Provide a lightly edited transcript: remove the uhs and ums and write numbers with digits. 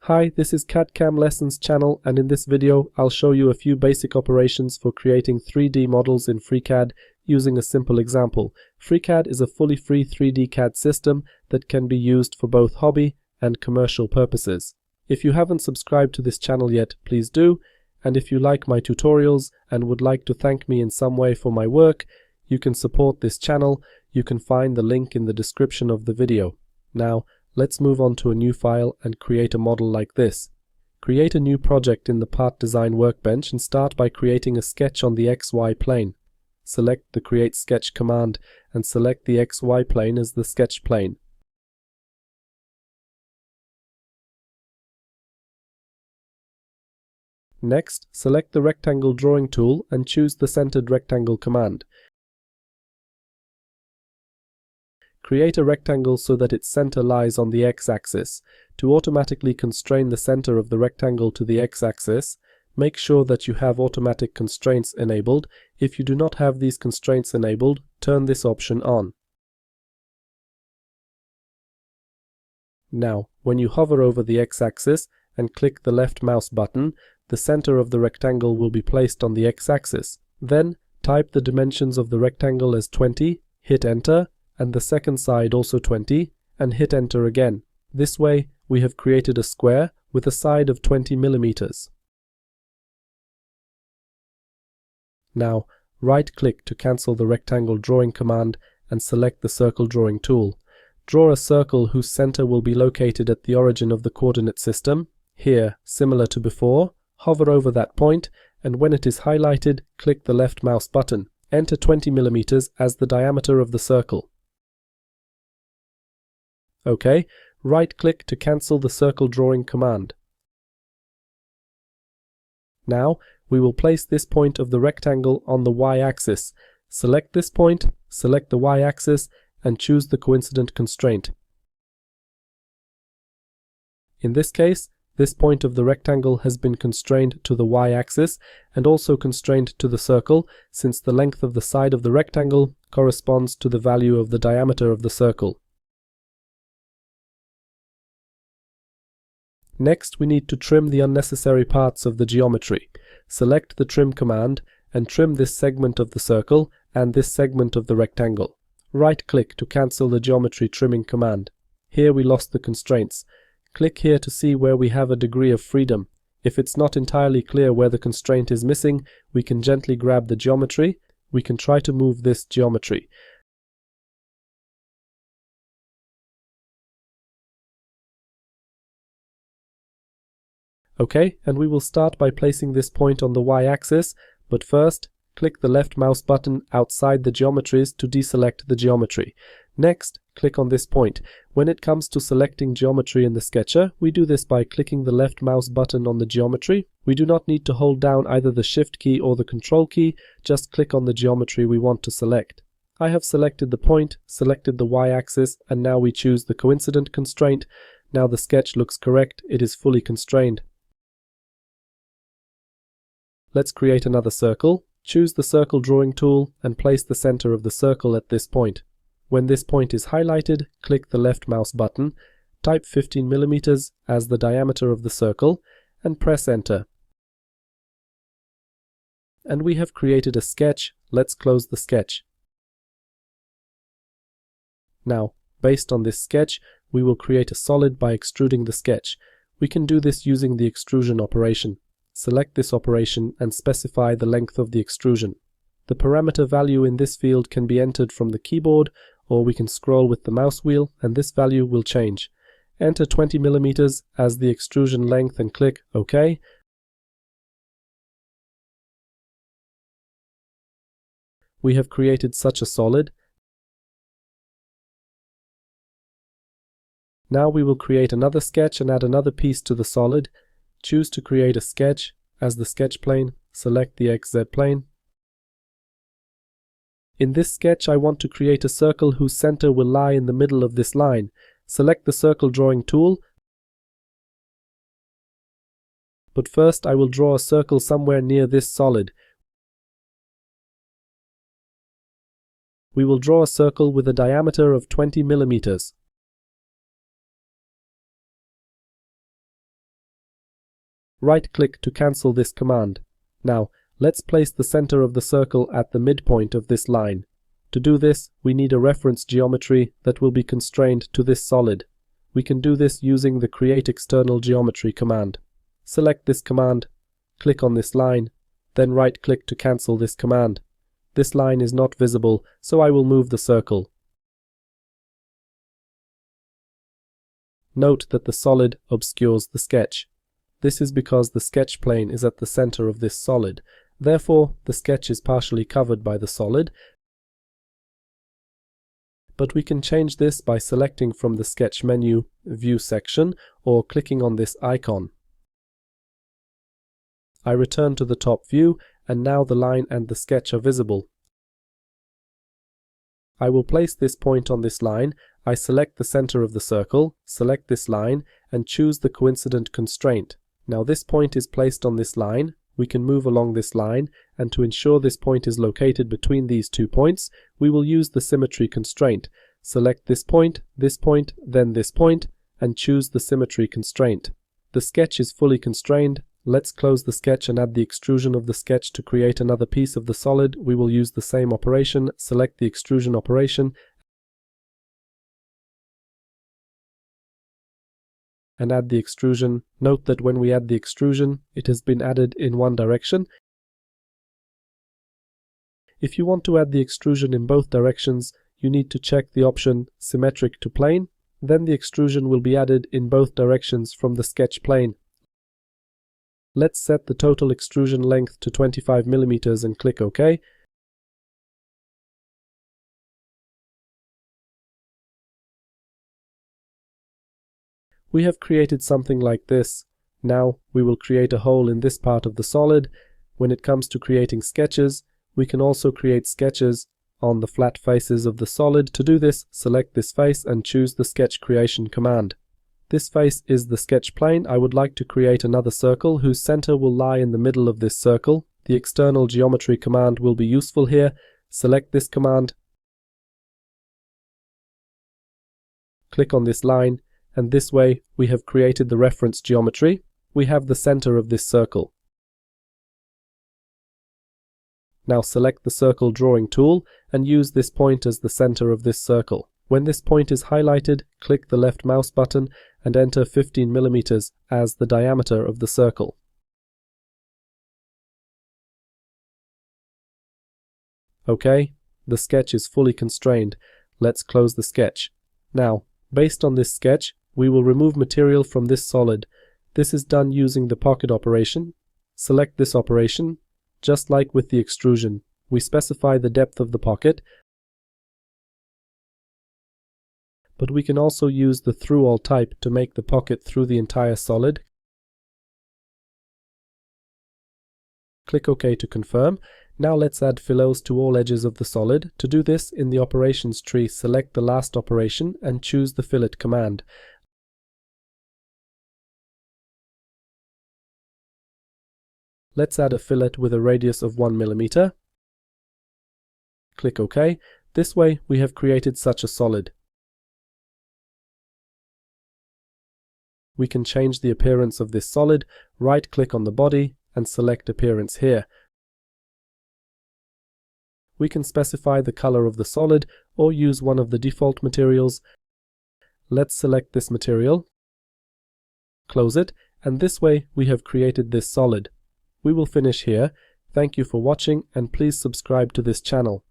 Hi, this is CAD/CAM Lessons channel, and in this video I'll show you a few basic operations for creating 3D models in FreeCAD using a simple example. FreeCAD is a fully free 3D CAD system that can be used for both hobby and commercial purposes. If you haven't subscribed to this channel yet, please do, and if you like my tutorials and would like to thank me in some way for my work, you can support this channel. You can find the link in the description of the video. Now, let's move on to a new file and create a model like this. Create a new project in the Part Design workbench and start by creating a sketch on the XY plane. Select the Create Sketch command and select the XY plane as the sketch plane. Next, select the Rectangle Drawing tool and choose the Centered Rectangle command. Create a rectangle so that its center lies on the x-axis. To automatically constrain the center of the rectangle to the x-axis, make sure that you have automatic constraints enabled. If you do not have these constraints enabled, turn this option on. Now, when you hover over the x-axis and click the left mouse button, the center of the rectangle will be placed on the x-axis. Then, type the dimensions of the rectangle as 20, hit enter, and the second side also 20, and hit enter again. This way, we have created a square with a side of 20 millimeters. Now, right-click to cancel the Rectangle Drawing command and select the Circle Drawing tool. Draw a circle whose center will be located at the origin of the coordinate system. Here, similar to before, hover over that point, and when it is highlighted, click the left mouse button. Enter 20 millimeters as the diameter of the circle. OK, right-click to cancel the Circle Drawing command. Now, we will place this point of the rectangle on the y-axis. Select this point, select the y-axis, and choose the coincident constraint. In this case, this point of the rectangle has been constrained to the y-axis and also constrained to the circle, since the length of the side of the rectangle corresponds to the value of the diameter of the circle. Next, we need to trim the unnecessary parts of the geometry. Select the Trim command and trim this segment of the circle and this segment of the rectangle. Right-click to cancel the Geometry Trimming command. Here we lost the constraints. Click here to see where we have a degree of freedom. If it's not entirely clear where the constraint is missing, we can gently grab the geometry. We can try to move this geometry. OK, and we will start by placing this point on the y-axis, but first, click the left mouse button outside the geometries to deselect the geometry. Next, click on this point. When it comes to selecting geometry in the sketcher, we do this by clicking the left mouse button on the geometry. We do not need to hold down either the Shift key or the Control key, just click on the geometry we want to select. I have selected the point, selected the y-axis, and now we choose the coincident constraint. Now the sketch looks correct, it is fully constrained. Let's create another circle. Choose the Circle Drawing tool and place the center of the circle at this point. When this point is highlighted, click the left mouse button, type 15 millimeters as the diameter of the circle, and press enter. And we have created a sketch. Let's close the sketch. Now, based on this sketch, we will create a solid by extruding the sketch. We can do this using the extrusion operation. Select this operation and specify the length of the extrusion. The parameter value in this field can be entered from the keyboard, or we can scroll with the mouse wheel and this value will change. Enter 20 millimeters as the extrusion length and click OK. We have created such a solid. Now we will create another sketch and add another piece to the solid. Choose to create a sketch. As the sketch plane, select the XZ plane. In this sketch, I want to create a circle whose center will lie in the middle of this line. Select the Circle Drawing tool. But first, I will draw a circle somewhere near this solid. We will draw a circle with a diameter of 20 millimeters. Right-click to cancel this command. Now, let's place the center of the circle at the midpoint of this line. To do this, we need a reference geometry that will be constrained to this solid. We can do this using the Create External Geometry command. Select this command, click on this line, then right-click to cancel this command. This line is not visible, so I will move the circle. Note that the solid obscures the sketch. This is because the sketch plane is at the center of this solid. Therefore, the sketch is partially covered by the solid. But we can change this by selecting from the Sketch menu, View section, or clicking on this icon. I return to the top view, and now the line and the sketch are visible. I will place this point on this line. I select the center of the circle, select this line, and choose the coincident constraint. Now this point is placed on this line. We can move along this line, and to ensure this point is located between these 2 points, we will use the symmetry constraint. Select this point, then this point, and choose the symmetry constraint. The sketch is fully constrained. Let's close the sketch and add the extrusion of the sketch to create another piece of the solid. We will use the same operation. Select the extrusion operation and add the extrusion. Note that when we add the extrusion, it has been added in one direction. If you want to add the extrusion in both directions, you need to check the option Symmetric to Plane. Then the extrusion will be added in both directions from the sketch plane. Let's set the total extrusion length to 25 mm and click OK. We have created something like this. Now we will create a hole in this part of the solid. When it comes to creating sketches, we can also create sketches on the flat faces of the solid. To do this, select this face and choose the Sketch Creation command. This face is the sketch plane. I would like to create another circle whose center will lie in the middle of this circle. The External Geometry command will be useful here. Select this command, click on this line, and this way we have created the reference geometry. We have the center of this circle. Now select the Circle Drawing tool and use this point as the center of this circle. When this point is highlighted, click the left mouse button and enter 15 mm as the diameter of the circle. OK, the sketch is fully constrained. Let's close the sketch. Now, based on this sketch, we will remove material from this solid. This is done using the pocket operation. Select this operation. Just like with the extrusion, we specify the depth of the pocket, but we can also use the through all type to make the pocket through the entire solid. Click OK to confirm. Now let's add fillets to all edges of the solid. To do this, in the operations tree, select the last operation and choose the fillet command. Let's add a fillet with a radius of 1 mm. Click OK. This way we have created such a solid. We can change the appearance of this solid. Right-click on the body and select Appearance here. We can specify the color of the solid or use one of the default materials. Let's select this material, close it, and this way we have created this solid. We will finish here. Thank you for watching and please subscribe to this channel.